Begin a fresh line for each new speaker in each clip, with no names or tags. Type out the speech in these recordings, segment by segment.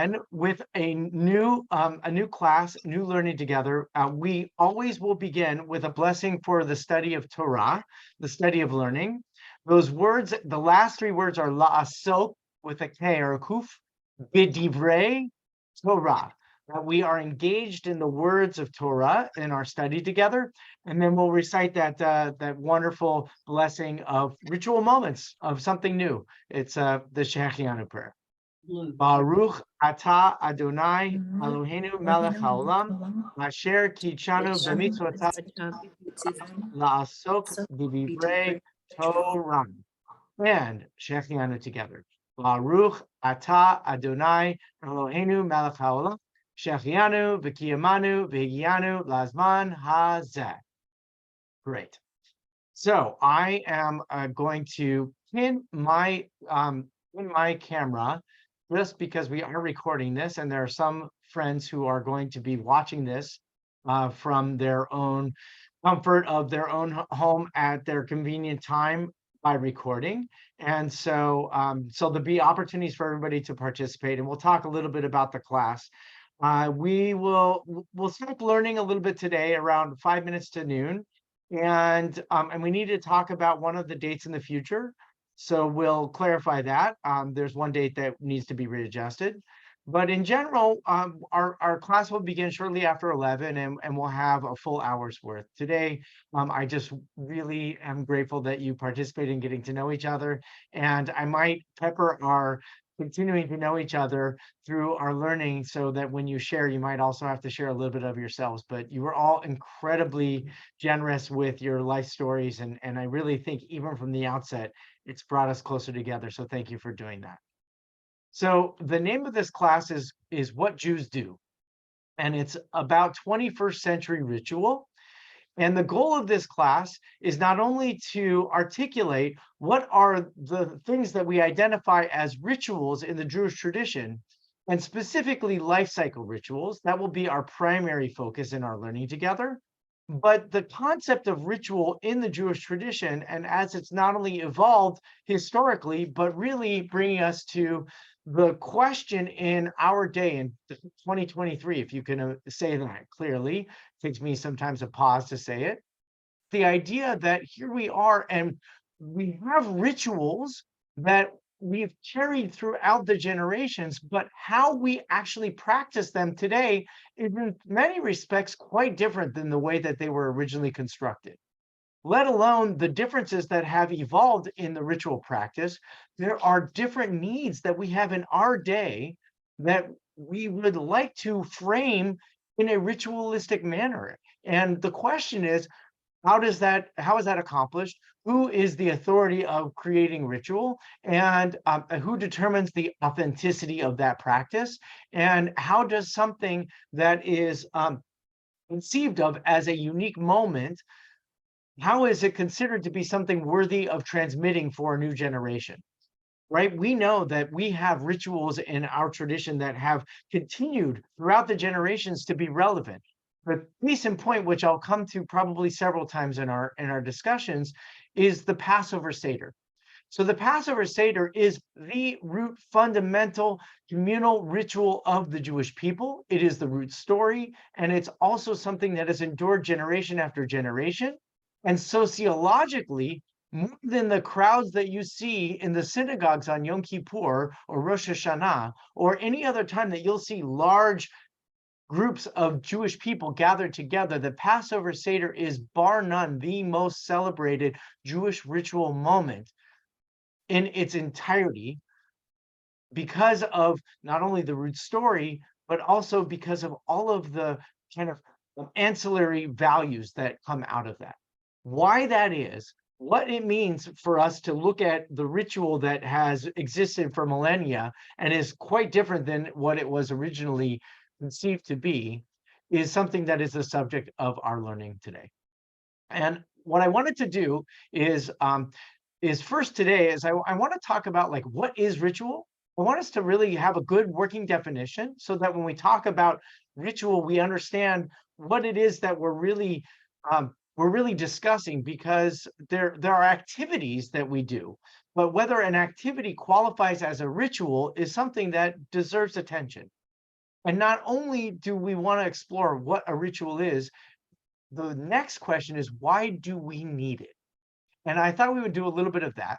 and with a new class, new learning together. We always will begin with a blessing for the study of Torah, the study of learning. Those words, the last three words are la'asok with a K or a kuf, b'divrei Torah. That we are engaged in the words of Torah in our study together, and then we'll recite that wonderful blessing of ritual moments of something new. It's the Shechianu prayer. Baruch atah Adonai Eloheinu melech haolam asher kitshanu b'mitzvotav la'asok b'divrei Torah. And Shechianu together. Baruch atah Adonai Eloheinu melech haolam Shechianu v'kiyamanu v'higianu lazman hazeh. Great. So I am going to pin my camera just because we are recording this, and there are some friends who are going to be watching this from their own comfort of their own home at their convenient time by recording. And so, so there'll be opportunities for everybody to participate, and we'll talk a little bit about the class. We'll start learning a little bit today around 5 minutes to noon. And we need to talk about one of the dates in the future. So we'll clarify that. There's one date that needs to be readjusted. But in general, our class will begin shortly after 11, and we'll have a full hour's worth. Today, I just really am grateful that you participated in getting to know each other. And I might pepper our continuing to know each other through our learning, so that when you share, you might also have to share a little bit of yourselves. But you were all incredibly generous with your life stories, and I really think even from the outset, it's brought us closer together. So thank you for doing that. So the name of this class is What Jews Do, and it's about 21st century ritual. And the goal of this class is not only to articulate what are the things that we identify as rituals in the Jewish tradition, and specifically life cycle rituals. That will be our primary focus in our learning together. But the concept of ritual in the Jewish tradition, and as it's not only evolved historically, but really bringing us to the question in our day in 2023, if you can say that clearly, takes me sometimes a pause to say it. The idea that here we are and we have rituals that we've carried throughout the generations, but how we actually practice them today is in many respects quite different than the way that they were originally constructed. Let alone the differences that have evolved in the ritual practice. There are different needs that we have in our day that we would like to frame in a ritualistic manner. And the question is, how is that accomplished? Who is the authority of creating ritual? And who determines the authenticity of that practice? And how does something that is conceived of as a unique moment, how is it considered to be something worthy of transmitting for a new generation? Right? We know that we have rituals in our tradition that have continued throughout the generations to be relevant. The case in point, which I'll come to probably several times in our discussions, is the Passover Seder. So the Passover Seder is the root fundamental communal ritual of the Jewish people. It is the root story, and it's also something that has endured generation after generation. And sociologically, more than the crowds that you see in the synagogues on Yom Kippur or Rosh Hashanah, or any other time that you'll see large groups of Jewish people gathered together, the Passover Seder is bar none the most celebrated Jewish ritual moment in its entirety, because of not only the root story, but also because of all of the kind of ancillary values that come out of that. Why that is, what it means for us to look at the ritual that has existed for millennia and is quite different than what it was originally conceived to be, is something that is the subject of our learning today. And what I wanted to do is first today is I want to talk about, like, what is ritual. I want us to really have a good working definition, so that when we talk about ritual, we understand what it is that we're really discussing, because there are activities that we do, but whether an activity qualifies as a ritual is something that deserves attention. And not only do we want to explore what a ritual is, the next question is, why do we need it? And I thought we would do a little bit of that.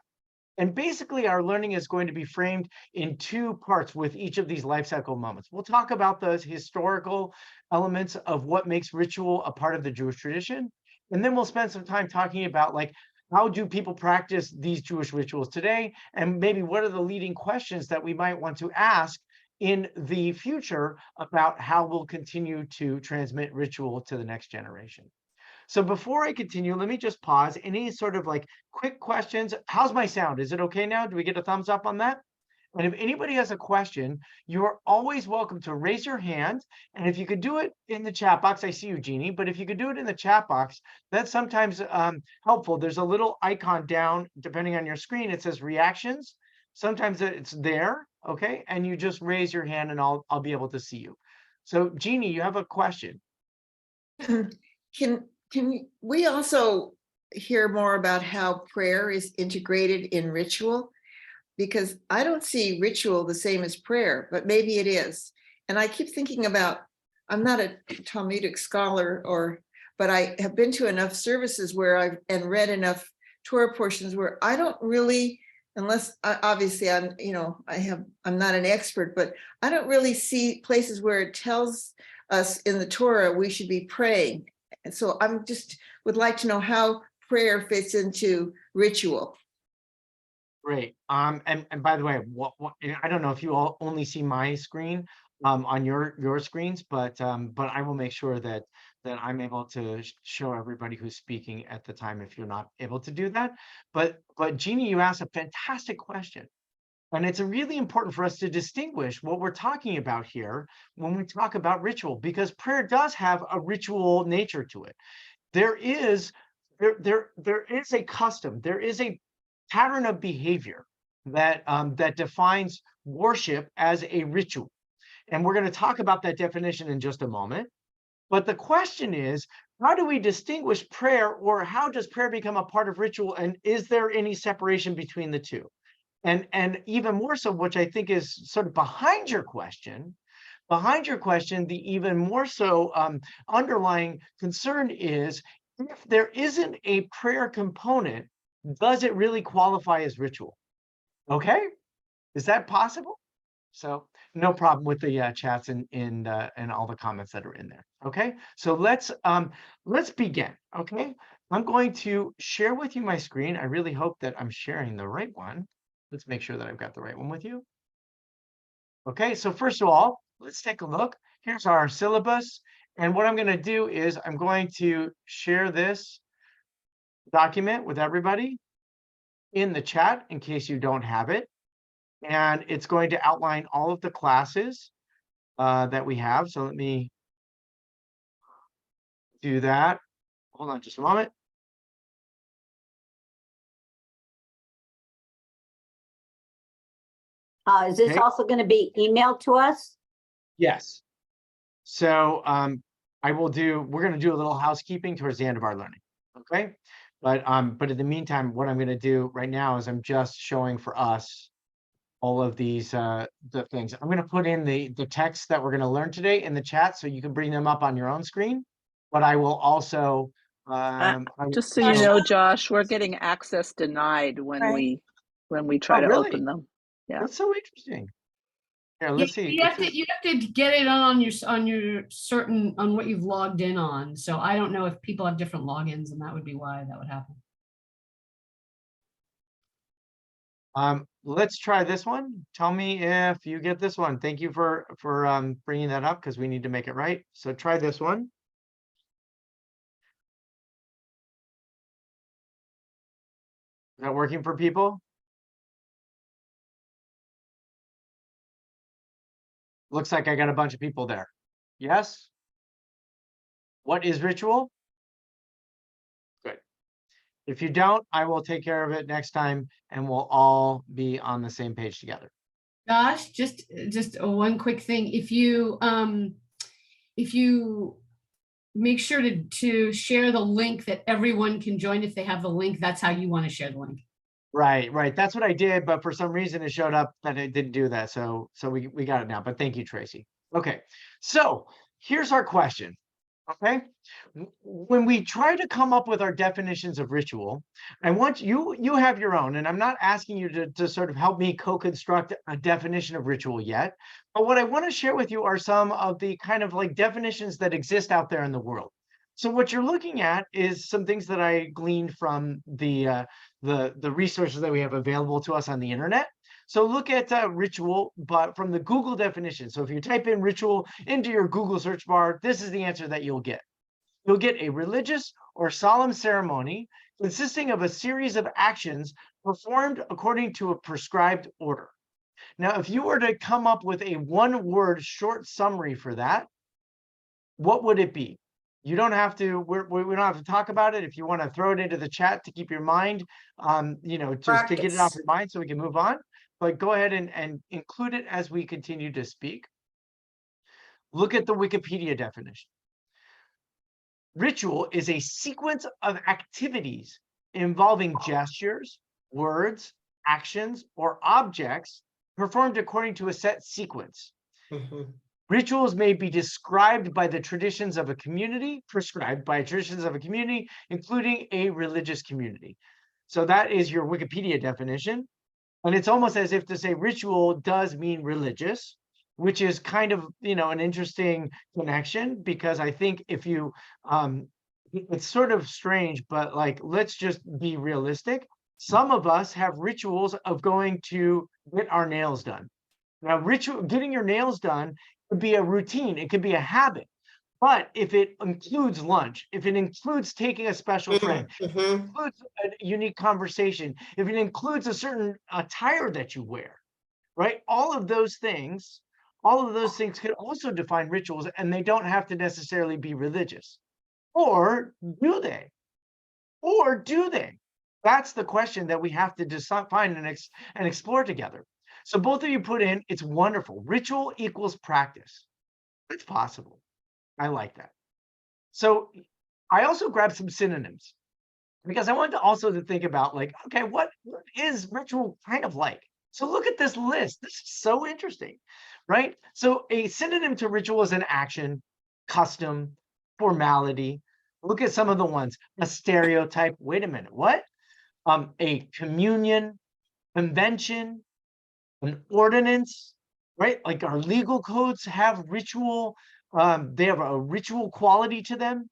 And basically, our learning is going to be framed in two parts with each of these life cycle moments. We'll talk about the historical elements of what makes ritual a part of the Jewish tradition. And then we'll spend some time talking about, like, how do people practice these Jewish rituals today? And maybe what are the leading questions that we might want to ask in the future about how we'll continue to transmit ritual to the next generation. So before I continue, let me just pause. Any sort of like quick questions? How's my sound? Is it okay now? Do we get a thumbs up on that? And if anybody has a question, you're always welcome to raise your hand. And if you could do it in the chat box, I see you, Jeannie, but if you could do it in the chat box, that's sometimes helpful. There's a little icon down, depending on your screen, it says reactions. Sometimes it's there, okay? And you just raise your hand and I'll be able to see you. So Jeannie, you have a question.
Can we also hear more about how prayer is integrated in ritual? Because I don't see ritual the same as prayer, but maybe it is. And I keep thinking about, I'm not a Talmudic scholar, but I have been to enough services where I've read enough Torah portions where I don't really, unless obviously I'm not an expert, but I don't really see places where it tells us in the Torah we should be praying. And so I'm just would like to know how prayer fits into ritual.
Great. And by the way, what I don't know if you all only see my screen on your screens, but I will make sure that I'm able to show everybody who's speaking at the time if you're not able to do that. But Jeannie, you asked a fantastic question. And it's really important for us to distinguish what we're talking about here when we talk about ritual, because prayer does have a ritual nature to it. There is a custom, there is a pattern of behavior that that defines worship as a ritual. And we're going to talk about that definition in just a moment. But the question is, how do we distinguish prayer, or how does prayer become a part of ritual? And is there any separation between the two? And even more so, which I think is sort of behind your question, the even more so underlying concern is, if there isn't a prayer component, does it really qualify as ritual? Okay, is that possible? So no problem with the chats and all the comments that are in there. Okay, so let's begin. Okay, I'm going to share with you my screen. I really hope that I'm sharing the right one. Let's make sure that I've got the right one with you. Okay, so first of all, let's take a look. Here's our syllabus. And what I'm going to do is I'm going to share this document with everybody in the chat in case you don't have it. And it's going to outline all of the classes that we have. So let me do that. Hold on just a moment.
Is this also going to be emailed to us?
Yes. So we're going to do a little housekeeping towards the end of our learning. Okay. But in the meantime, what I'm going to do right now is I'm just showing for us all of these the things. I'm going to put in the text that we're going to learn today in the chat so you can bring them up on your own screen. But I will also
just so you know, Josh, we're getting access denied when we try to open them. Yeah,
that's so interesting. Here, let's see.
You have to get it on your certain on what you've logged in on. So I don't know if people have different logins, and that would be why that would happen.
Let's try this one. Tell me if you get this one. Thank you for bringing that up, because we need to make it right. So try this one. Is that working for people? Looks like I got a bunch of people there. Yes? What is ritual? Good. If you don't, I will take care of it next time and we'll all be on the same page together.
Josh, just one quick thing. If you make sure to share the link that everyone can join, if they have the link, that's how you want to share the link.
Right. That's what I did, but for some reason it showed up that it didn't do that. So we got it now. But thank you, Tracy. Okay, so here's our question. Okay, when we try to come up with our definitions of ritual, I want you have your own, and I'm not asking you to sort of help me co-construct a definition of ritual yet. But what I want to share with you are some of the kind of like definitions that exist out there in the world. So what you're looking at is some things that I gleaned from the resources that we have available to us on the internet. So look at ritual, but from the Google definition. So if you type in ritual into your Google search bar, this is the answer that you'll get. You'll get a religious or solemn ceremony consisting of a series of actions performed according to a prescribed order. Now, if you were to come up with a one-word short summary for that, what would it be? You don't have to, we don't have to talk about it. If you want to throw it into the chat to keep your mind, just to get it off
Practice.
your mind so we can move on. But go ahead and include it as we continue to speak. Look at the Wikipedia definition. Ritual is a sequence of activities involving gestures, words, actions, or objects performed according to a set sequence.
Mhm.
Rituals may be described by the traditions of a community, prescribed by traditions of a community, including a religious community. So that is your Wikipedia definition. And it's almost as if to say ritual does mean religious, which is kind of, an interesting connection, because I think if you, it's sort of strange, but like, let's just be realistic. Some of us have rituals of going to get our nails done. Now, getting your nails done could be a routine. It could be a habit. But if it includes lunch, if it includes taking a special friend,
Mhm.
includes a unique conversation, if it includes a certain attire that you wear, right? All of those things could also define rituals, and they don't have to necessarily be religious. Or do they? Or do they? That's the question that we have to define and explore together. So both of you put in, it's wonderful. Ritual equals practice. It's possible. I like that. So I also grabbed some synonyms, because I wanted to also to think about like, okay, what is ritual kind of like? So look at this list. This is so interesting, right? So a synonym to ritual is an action, custom, formality. Look at some of the ones. A stereotype. Wait a minute. What? A communion, convention, an ordinance, right? Like our legal codes have ritual. They have a ritual quality to them.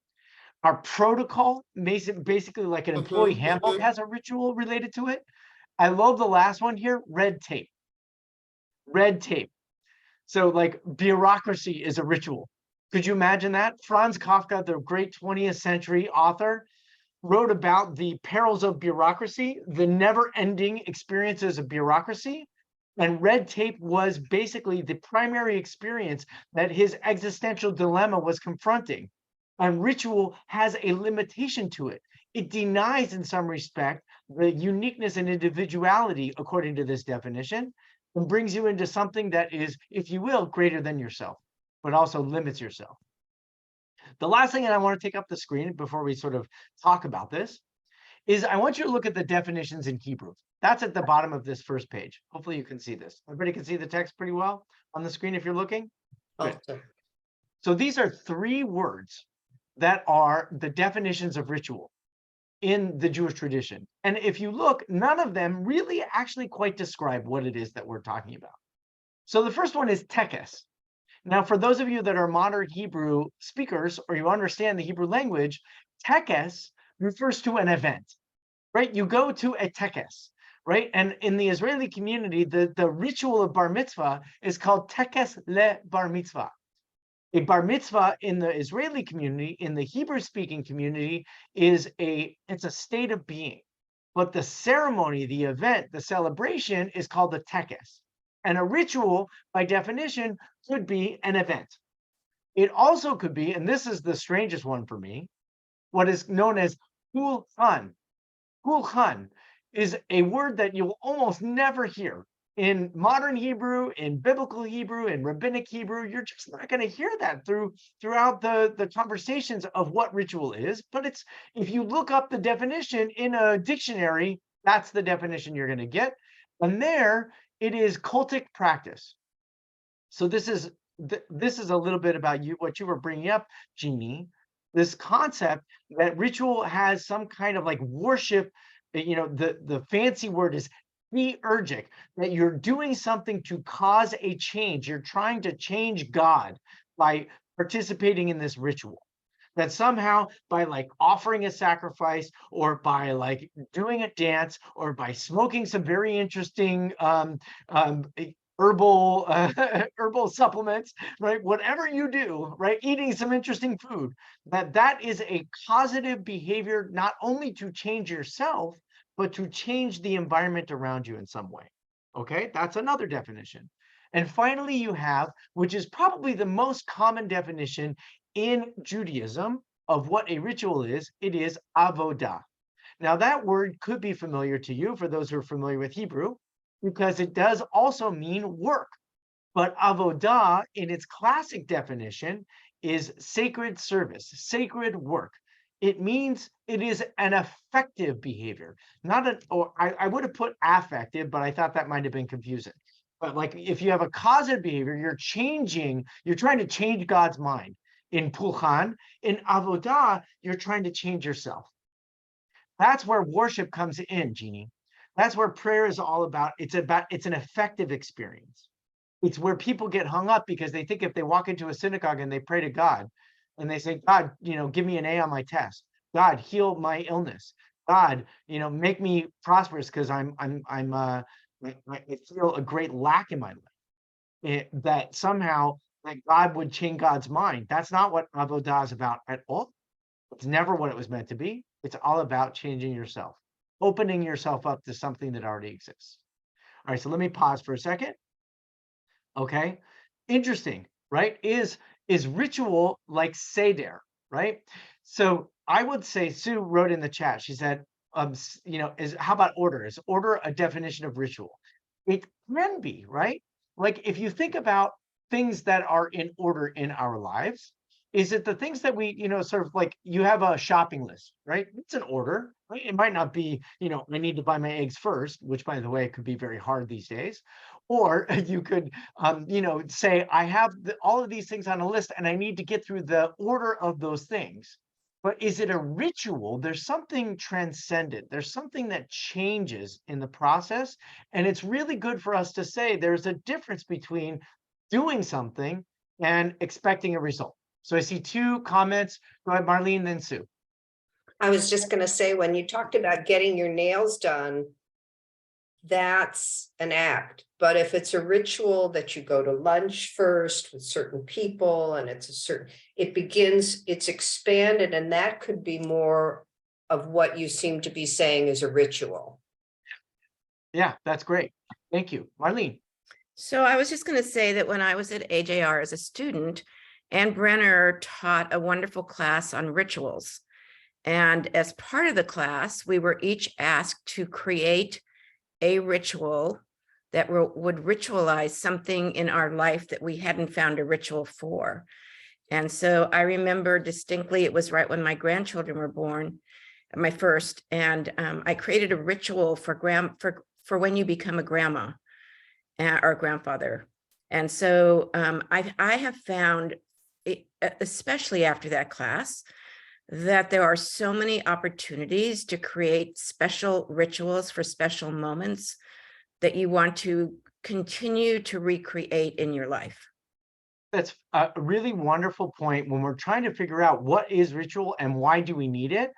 Our protocol, basically like an employee
Mhm.
handbook,
Mhm.
has a ritual related to it. I love the last one here, red tape. Red tape. So like bureaucracy is a ritual. Could you imagine that? Franz Kafka, the great 20th century author, wrote about the perils of bureaucracy, the never-ending experiences of bureaucracy. And red tape was basically the primary experience that his existential dilemma was confronting. And ritual has a limitation to it. It denies, in some respect, the uniqueness and individuality, according to this definition, and brings you into something that is, if you will, greater than yourself, but also limits yourself. The last thing, and I want to take up the screen before we sort of talk about this, is I want you to look at the definitions in Hebrew. That's at the bottom of this first page. Hopefully you can see this. Everybody can see the text pretty well on the screen if you're looking? Good.
Okay.
So these are 3 words that are the definitions of ritual in the Jewish tradition. And if you look, none of them really actually quite describe what it is that we're talking about. So the first one is tekes. Now, for those of you that are modern Hebrew speakers, or you understand the Hebrew language, tekes refers to an event, right? You go to a tekes, right? And in the Israeli community, the ritual of bar mitzvah is called tekes le bar mitzvah. A bar mitzvah in the Israeli community, in the Hebrew-speaking community, it's a state of being. But the ceremony, the event, the celebration is called the tekes. And a ritual, by definition, could be an event. It also could be, and this is the strangest one for me, what is known as pulchan. Pulchan is a word that you'll almost never hear. In modern Hebrew, in biblical Hebrew, in rabbinic Hebrew, you're just not going to hear that throughout the conversations of what ritual is. But it's, if you look up the definition in a dictionary, that's the definition you're going to get. And there it is cultic practice. So this is this is a little bit about what you were bringing up, Jeannie, this concept that ritual has some kind of like worship, the fancy word is theurgic, that you're doing something to cause a change. You're trying to change God by participating in this ritual. That somehow by like offering a sacrifice or by like doing a dance or by smoking some very interesting herbal herbal supplements, right? Whatever you do, right? Eating some interesting food, that is a causative behavior, not only to change yourself, but to change the environment around you in some way. Okay, that's another definition. And finally, you have, which is probably the most common definition in Judaism of what a ritual is, it is avodah. Now, that word could be familiar to you for those who are familiar with Hebrew, because it does also mean work. But avodah, in its classic definition, is sacred service, sacred work. It means it is an effective behavior, not an, or I would have put affective, but I thought that might have been confusing. But like if you have a causative behavior, you're trying to change God's mind. In Pulchan, in Avodah, you're trying to change yourself. That's where worship comes in, Jeannie. That's where prayer is all about. It's an effective experience. It's where people get hung up because they think if they walk into a synagogue and they pray to God and they say, God, give me an A on my test. God, heal my illness. God, make me prosperous because I feel a great lack in my life. That somehow that God would change God's mind. That's not what avodah is about at all. It's never what it was meant to be. It's all about changing yourself, opening yourself up to something that already exists. All right, so let me pause for a second. Okay, interesting, right? Is ritual like seder, right? So I would say, Sue wrote in the chat, she said, how about order? Is order a definition of ritual? It can be, right? Like if you think about things that are in order in our lives, is it the things that we, sort of like you have a shopping list, right? It's an order, right? It might not be, I need to buy my eggs first, which by the way, could be very hard these days. Or you could, say, I have all of these things on a list and I need to get through the order of those things. But is it a ritual? There's something transcendent. There's something that changes in the process. And it's really good for us to say there's a difference between doing something and expecting a result. So I see two comments. Go ahead, Marlene, then Sue.
I was just going to say, when you talked about getting your nails done, that's an act. But if it's a ritual that you go to lunch first with certain people and it's expanded, and that could be more of what you seem to be saying is a ritual.
Yeah, that's great. Thank you. Marlene.
So I was just going to say that when I was at AJR as a student, Ann Brenner taught a wonderful class on rituals. And as part of the class, we were each asked to create a ritual that would ritualize something in our life that we hadn't found a ritual for. And so I remember distinctly, it was right when my grandchildren were born, my first, and I created a ritual for when you become a grandma or grandfather. And so I have found, especially after that class, that there are so many opportunities to create special rituals for special moments that you want to continue to recreate in your life.
That's a really wonderful point when we're trying to figure out what is ritual and why do we need it.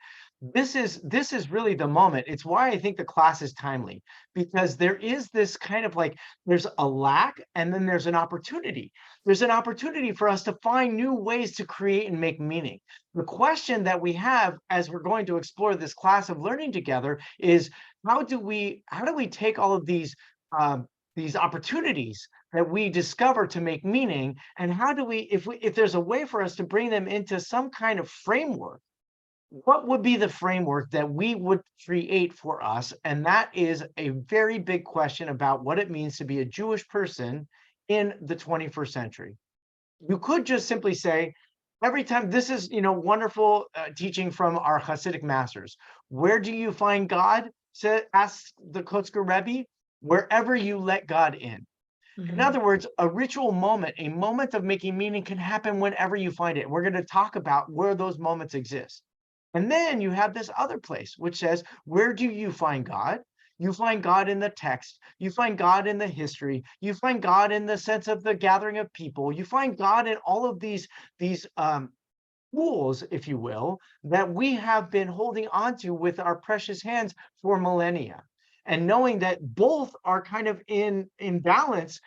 This is really the moment. It's why I think the class is timely, because there is this kind of like, there's a lack and then there's an opportunity. There's an opportunity for us to find new ways to create and make meaning. The question that we have as we're going to explore this class of learning together is how do we take all of these opportunities that we discover to make meaning, and how do we, if there's a way for us to bring them into some kind of framework, what would be the framework that we would create for us? And that is a very big question about what it means to be a Jewish person in the 21st century. You could just simply say, every time, this is, wonderful teaching from our Hasidic masters. Where do you find God? Asks the Kotzker Rebbe. Wherever you let God in. In
Mhm.
other words, a ritual moment, a moment of making meaning can happen whenever you find it. We're going to talk about where those moments exist. And then you have this other place, which says, where do you find God? You find God in the text. You find God in the history. You find God in the sense of the gathering of people. You find God in all of these tools, if you will, that we have been holding onto with our precious hands for millennia. And knowing that both are kind of in balance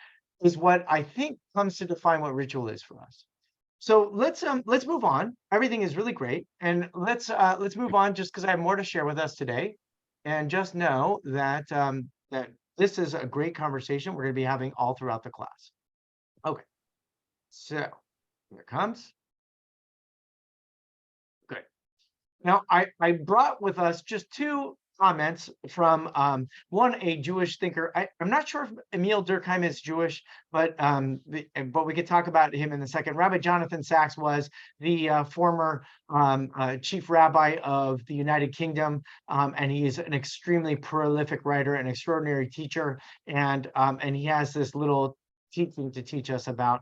is what I think comes to define what ritual is for us. So let's move on. Everything is really great, and let's move on just because I have more to share with us today. And just know that that this is a great conversation we're going to be having all throughout the class. Okay, so here it comes. Good. Now, I brought with us just two comments from one, a Jewish thinker. I'm not sure if Emil Durkheim is Jewish, but we could talk about him in a second. Rabbi Jonathan Sacks was the former chief rabbi of the United Kingdom, and he is an extremely prolific writer, an extraordinary teacher, and he has this little teaching to teach us about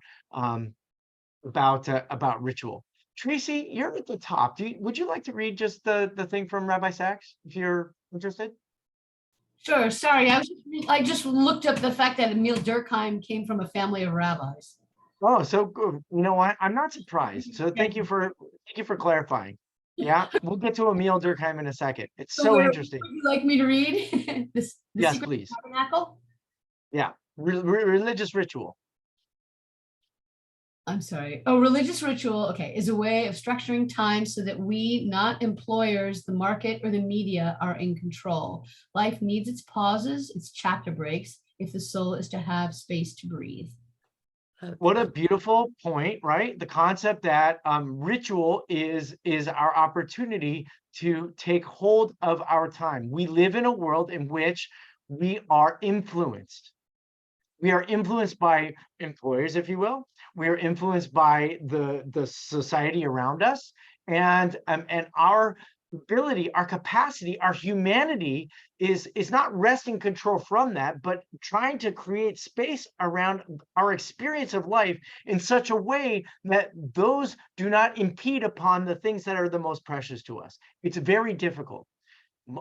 ritual. Tracy, you're at the top. Would you like to read just the thing from Rabbi Sacks, if you're interested?
Sure, sorry, I just looked up the fact that Emil Durkheim came from a family of rabbis.
Oh, so good. You know what? I'm not surprised. So thank you for clarifying. Yeah, we'll get to Emil Durkheim in a second. It's so interesting.
Would you like me to read the
Yes,
Secret
please.
Tabernacle?
Yeah, religious ritual.
I'm sorry. Oh, religious ritual, okay, is a way of structuring time so that we, not employers, the market, or the media, are in control. Life needs its pauses, its chapter breaks, if the soul is to have space to breathe.
What a beautiful point, right? The concept that ritual is our opportunity to take hold of our time. We live in a world in which we are influenced. We are influenced by employers, if you will. We are influenced by the society around us, and our ability, our capacity, our humanity is not wresting control from that, but trying to create space around our experience of life in such a way that those do not impede upon the things that are the most precious to us. It's very difficult.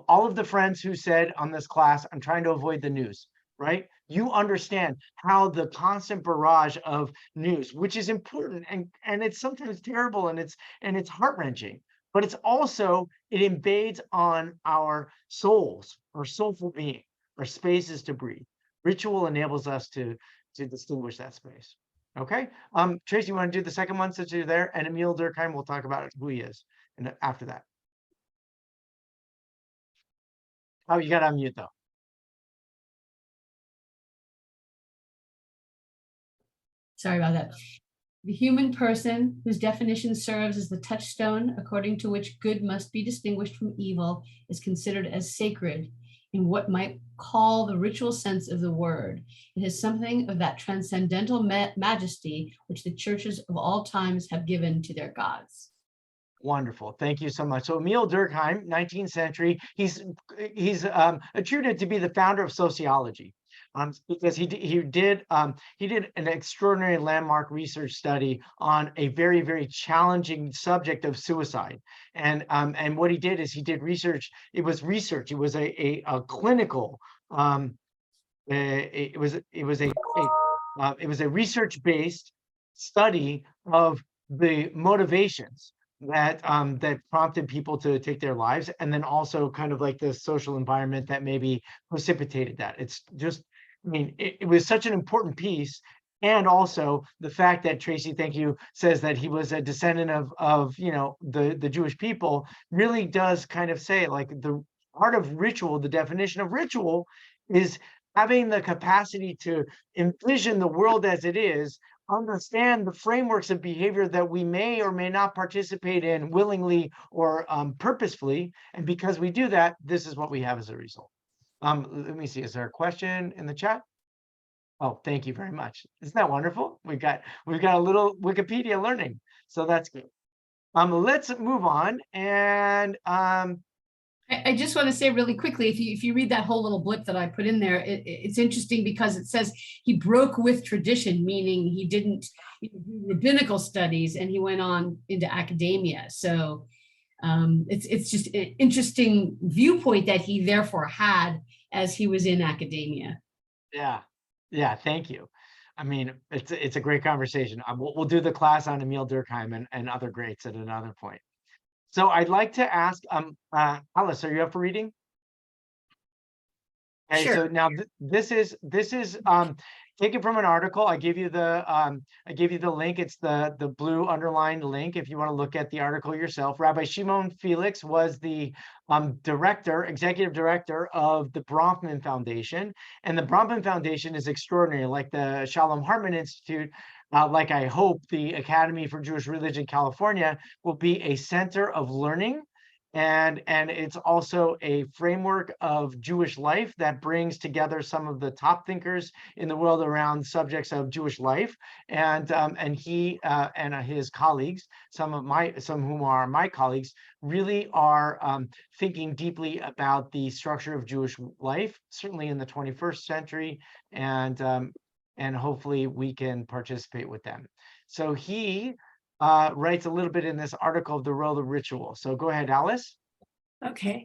All of the friends who said on this class, I'm trying to avoid the news, right? You understand how the constant barrage of news, which is important and it's sometimes terrible and it's heart-wrenching, but it's also, it invades on our souls, our soulful being, our spaces to breathe. Ritual enables us to distinguish that space. Okay. Tracy, you want to do the second one since you're there? And Emil Durkheim, we'll talk about who he is and after that. Oh, you got to unmute though.
Sorry about that. The human person, whose definition serves as the touchstone according to which good must be distinguished from evil, is considered as sacred in what might call the ritual sense of the word. It has something of that transcendental majesty which the churches of all times have given to their gods. Wonderful.
Thank you so much. So Emil Durkheim, 19th century, he's attributed to be the founder of sociology. Because he did an extraordinary landmark research study on a very, very challenging subject of suicide. And what he did is he did research. It was research. It was a clinical. It was a research-based study of the motivations that prompted people to take their lives, and then also kind of like the social environment that maybe precipitated that. It's just, I mean, it was such an important piece. And also the fact that Tracy, thank you, says that he was a descendant of the Jewish people really does kind of say, like, the art of ritual, the definition of ritual is having the capacity to envision the world as it is, understand the frameworks of behavior that we may or may not participate in willingly or purposefully. And because we do that, this is what we have as a result. Let me see, is there a question in the chat? Oh, thank you very much. Isn't that wonderful? We've got a little Wikipedia learning, so that's good. Let's move on. And
I I just want to say really quickly, if you read that whole little blip that I put in there, it's interesting because it says he broke with tradition, meaning he didn't do rabbinical studies and he went on into academia. So it's just an interesting viewpoint that he therefore had as he was in academia.
Yeah, thank you. I mean, it's a great conversation. We'll do the class on Emil Durkheim and other greats at another point. So I'd like to ask, Alice, are you up for reading? Okay,
Sure.
so now this is taken from an article. I gave you the link. It's the blue underlined link if you want to look at the article yourself. Rabbi Shimon Felix was the executive director of the Bronfman Foundation, and the Bronfman Foundation is extraordinary, like the Shalom Hartman Institute. Like I hope the Academy for Jewish Religion California will be a center of learning. And it's also a framework of Jewish life that brings together some of the top thinkers in the world around subjects of Jewish life. And he and his colleagues, some whom are my colleagues, really are thinking deeply about the structure of Jewish life, certainly in the 21st century, and hopefully we can participate with them. So he writes a little bit in this article of the role of ritual. So go ahead, Alice.
Okay.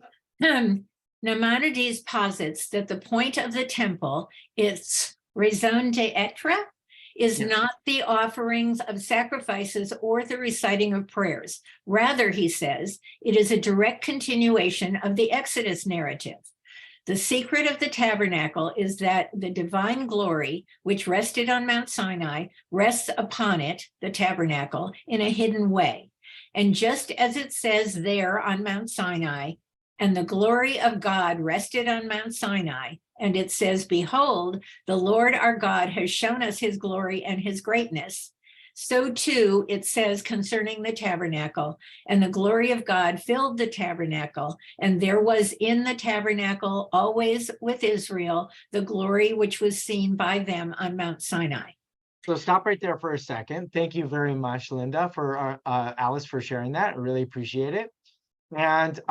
Maimonides posits that the point of the temple, its raison d'etre, is not the offerings of sacrifices or the reciting of prayers. Rather, he says, it is a direct continuation of the Exodus narrative. The secret of the tabernacle is that the divine glory, which rested on Mount Sinai, rests upon it, the tabernacle, in a hidden way. And just as it says there on Mount Sinai, and the glory of God rested on Mount Sinai, and it says, behold, the Lord our God has shown us his glory and his greatness. So too, it says concerning the tabernacle, and the glory of God filled the tabernacle, and there was in the tabernacle always with Israel the glory which was seen by them on Mount Sinai.
So stop right there for a second. Thank you very much, Linda, for Alice, for sharing that. I really appreciate it. And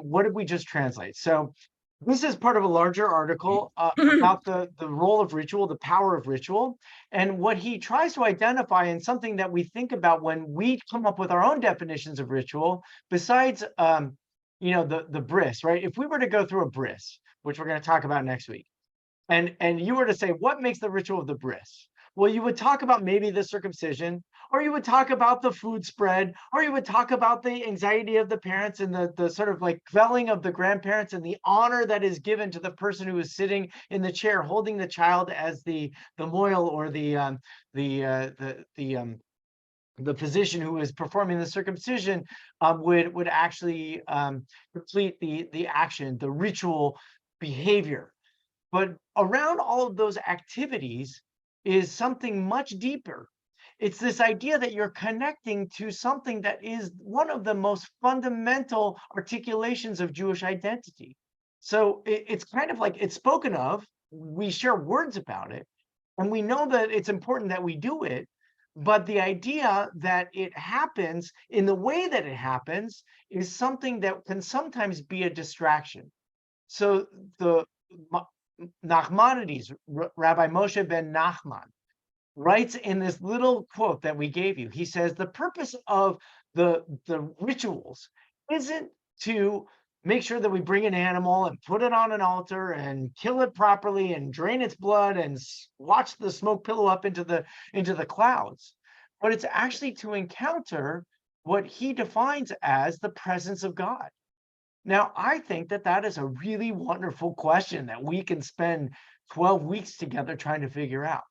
what did we just translate? So this is part of a larger article about the role of ritual, the power of ritual. And what he tries to identify, and something that we think about when we come up with our own definitions of ritual, besides the bris, right? If we were to go through a bris, which we're going to talk about next week, and you were to say, what makes the ritual of the bris? Well, you would talk about maybe the circumcision, or you would talk about the food spread, or you would talk about the anxiety of the parents and the sort of like quelling of the grandparents and the honor that is given to the person who is sitting in the chair holding the child as the moil, or the physician who is performing the circumcision would actually complete the action, the ritual behavior. But around all of those activities is something much deeper. It's this idea that you're connecting to something that is one of the most fundamental articulations of Jewish identity. So it's kind of like it's spoken of, we share words about it, and we know that it's important that we do it, but the idea that it happens in the way that it happens is something that can sometimes be a distraction. So the Nachmanides, Rabbi Moshe ben Nachman, writes in this little quote that we gave you. He says, the purpose of the rituals isn't to make sure that we bring an animal and put it on an altar and kill it properly and drain its blood and watch the smoke pillow up into the clouds, but it's actually to encounter what he defines as the presence of God. Now, I think that that is a really wonderful question that we can spend 12 weeks together trying to figure out.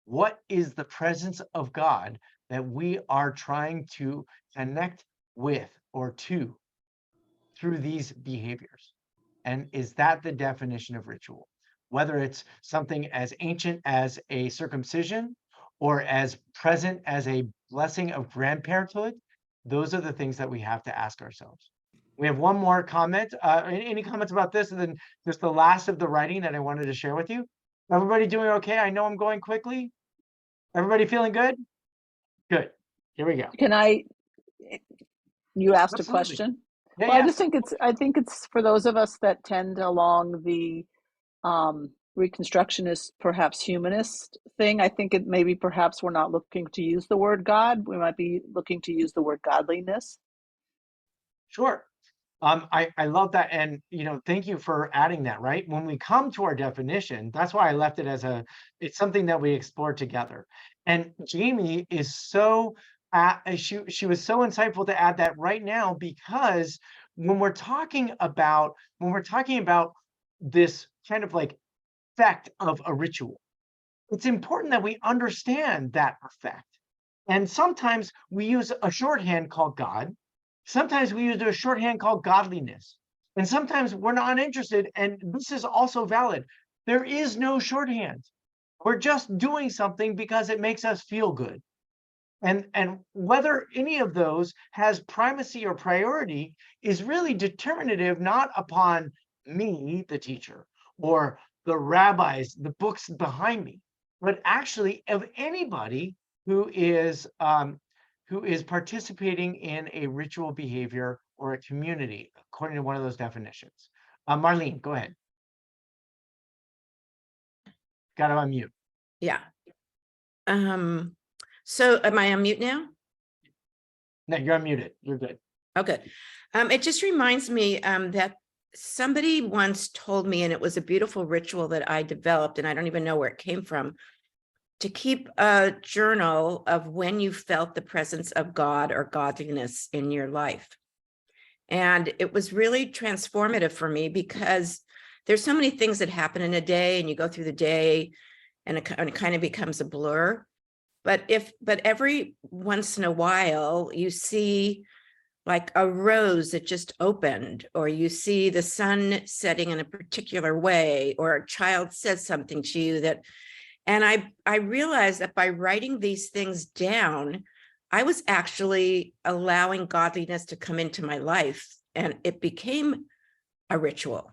What is the presence of God that we are trying to connect with or to through these behaviors? And is that the definition of ritual? Whether it's something as ancient as a circumcision or as present as a blessing of grandparenthood, those are the things that we have to ask ourselves. We have one more comment. Any comments about this? And then just the last of the writing that I wanted to share with you. Everybody doing okay? I know I'm going quickly. Everybody feeling good? Good. Here we go.
You asked
Absolutely.
a question?
Yeah,
Well,
yeah.
I think it's for those of us that tend along the Reconstructionist, perhaps humanist thing. I think it maybe perhaps we're not looking to use the word God. We might be looking to use the word godliness.
Sure. I love that. And, thank you for adding that, right? When we come to our definition, that's why I left it as it's something that we explore together. And Jamie is she was so insightful to add that right now, because when we're talking about this kind of like effect of a ritual, it's important that we understand that effect. And sometimes we use a shorthand called God. Sometimes we use a shorthand called godliness. And sometimes we're not interested. And this is also valid. There is no shorthand. We're just doing something because it makes us feel good. And whether any of those has primacy or priority is really determinative, not upon me, the teacher, or the rabbis, the books behind me, but actually of anybody who is participating in a ritual behavior or a community, according to one of those definitions. Marlene, go ahead. Got to unmute.
Yeah. So am I on mute now?
No, you're unmuted. You're good.
Oh, good. It just reminds me that somebody once told me, and it was a beautiful ritual that I developed, and I don't even know where it came from, to keep a journal of when you felt the presence of God or godliness in your life. And it was really transformative for me, because there's so many things that happen in a day, and you go through the day and it kind of becomes a blur. But every once in a while you see like a rose that just opened, or you see the sun setting in a particular way, or a child says something to you and I realized that by writing these things down, I was actually allowing godliness to come into my life, and it became a ritual.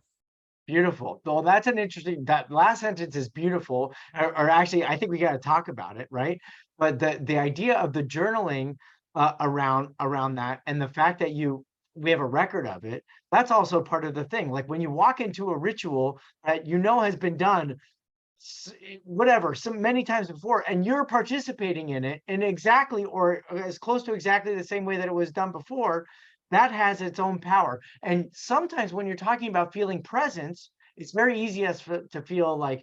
Beautiful. Well, that's that last sentence is beautiful. Or actually, I think we got to talk about it, right? But the idea of the journaling around that, and the fact that we have a record of it, that's also part of the thing. Like when you walk into a ritual that has been done whatever, so many times before, and you're participating in it in exactly or as close to exactly the same way that it was done before, that has its own power. And sometimes when you're talking about feeling presence, it's very easy to feel like,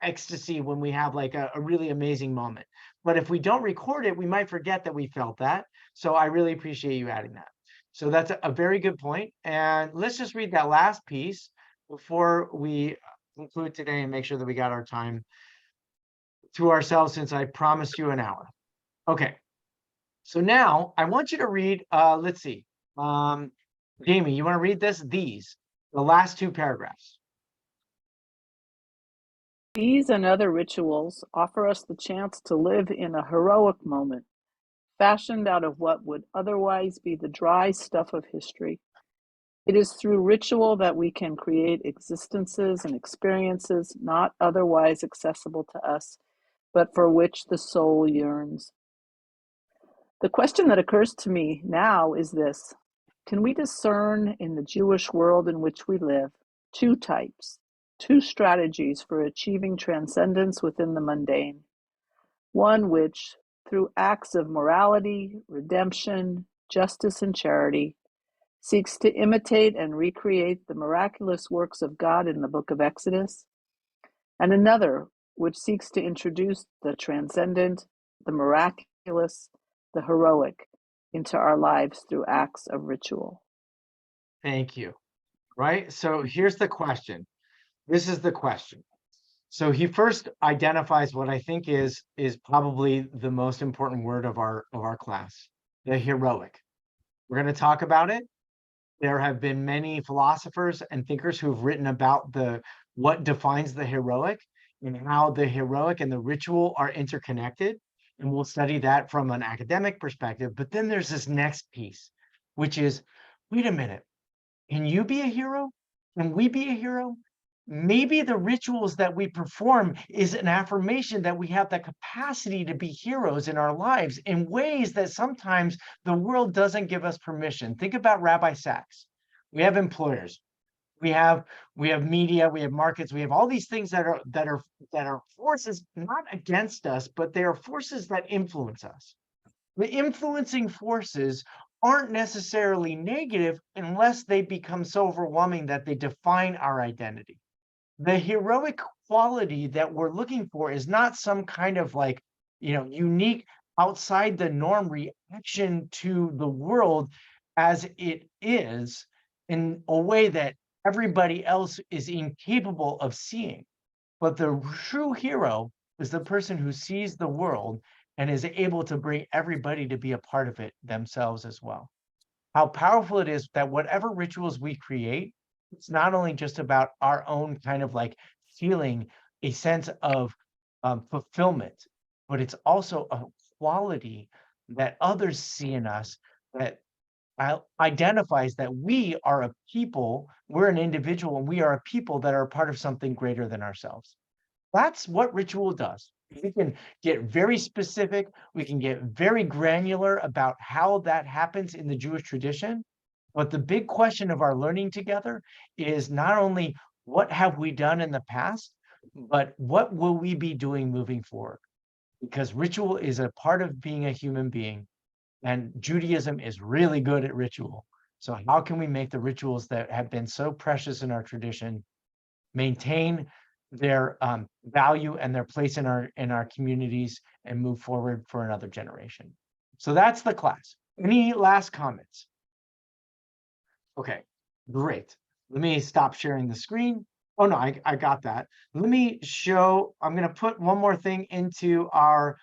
ecstasy when we have like a really amazing moment. But if we don't record it, we might forget that we felt that. So I really appreciate you adding that. So that's a very good point. And let's just read that last piece before we conclude today and make sure that we got our time to ourselves, since I promised you an hour. Okay. So now I want you to read, let's see. Jamie, you want to read the last two paragraphs?
These and other rituals offer us the chance to live in a heroic moment, fashioned out of what would otherwise be the dry stuff of history. It is through ritual that we can create existences and experiences not otherwise accessible to us, but for which the soul yearns. The question that occurs to me now is this: can we discern in the Jewish world in which we live two types, two strategies for achieving transcendence within the mundane? One which, through acts of morality, redemption, justice, and charity, seeks to imitate and recreate the miraculous works of God in the book of Exodus, and another which seeks to introduce the transcendent, the miraculous, the heroic into our lives through acts of ritual.
Thank you. Right. So here's the question. This is the question. So he first identifies what I think is probably the most important word of our class, the heroic. We're going to talk about it. There have been many philosophers and thinkers who've written about what defines the heroic and how the heroic and the ritual are interconnected. And we'll study that from an academic perspective. But then there's this next piece, which is, wait a minute, can you be a hero? Can we be a hero? maybe the rituals that we perform is an affirmation that we have the capacity to be heroes in our lives in ways that sometimes the world doesn't give us permission. Think about Rabbi Sacks. We have employers, we have media, we have markets, we have all these things that are forces not against us, but they are forces that influence us. The influencing forces aren't necessarily negative unless they become so overwhelming that they define our identity. The heroic quality that we're looking for is not some kind of like, unique outside the norm reaction to the world as it is in a way that everybody else is incapable of seeing. But the true hero is the person who sees the world and is able to bring everybody to be a part of it themselves as well. How powerful it is that whatever rituals we create, it's not only just about our own kind of like feeling a sense of fulfillment, but it's also a quality that others see in us that identifies that we are a people, we're an individual, and we are a people that are a part of something greater than ourselves. That's what ritual does. We can get very specific, we can get very granular about how that happens in the Jewish tradition. But the big question of our learning together is not only what have we done in the past, but what will we be doing moving forward? Because ritual is a part of being a human being, and Judaism is really good at ritual. So how can we make the rituals that have been so precious in our tradition maintain their value and their place in our communities and move forward for another generation? So that's the class. Any last comments? Okay, great. Let me stop sharing the screen. Oh no, I got that. Let me show, I'm going to put one more thing into our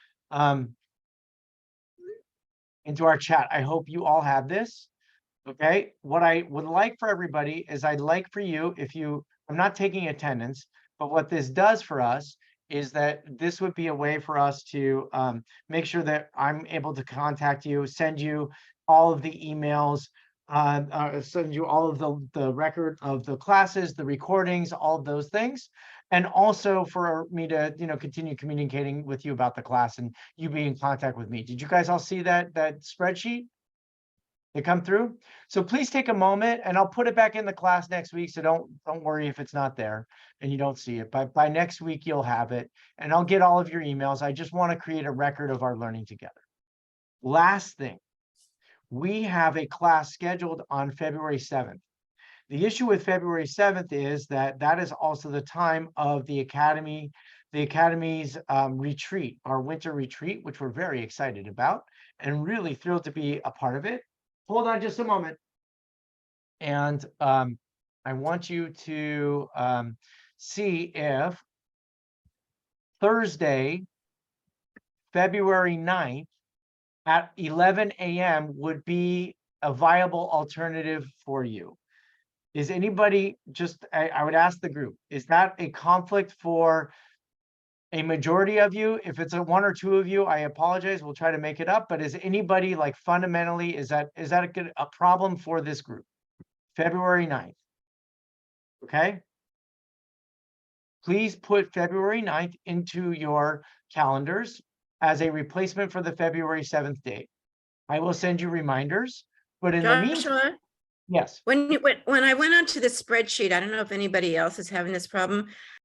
chat. I hope you all have this. Okay, what I would like for everybody is I'd like for you, I'm not taking attendance, but what this does for us is that this would be a way for us to make sure that I'm able to contact you, send you all of the emails, send you all of the record of the classes, the recordings, all of those things. And also for me to, continue communicating with you about the class and you be in contact with me. Did you guys all see that spreadsheet? They come through? So please take a moment and I'll put it back in the class next week. So don't worry if it's not there and you don't see it. But by next week, you'll have it and I'll get all of your emails. I just want to create a record of our learning together. Last thing, we have a class scheduled on February 7th. The issue with February 7th is that is also the time of the academy's retreat, our winter retreat, which we're very excited about and really thrilled to be a part of it. Hold on just a moment. And I want you to see if Thursday, February 9th at 11 a.m. would be a viable alternative for you. Is anybody I would ask the group, is that a conflict for a majority of you? If it's one or two of you, I apologize. We'll try to make it up. But is anybody like fundamentally, is that a problem for this group? February 9th. Okay. Please put February 9th into your calendars as a replacement for the February 7th date. I will send you reminders, but in the meantime, yes.
When I went onto the spreadsheet, I don't know if anybody else is having this problem.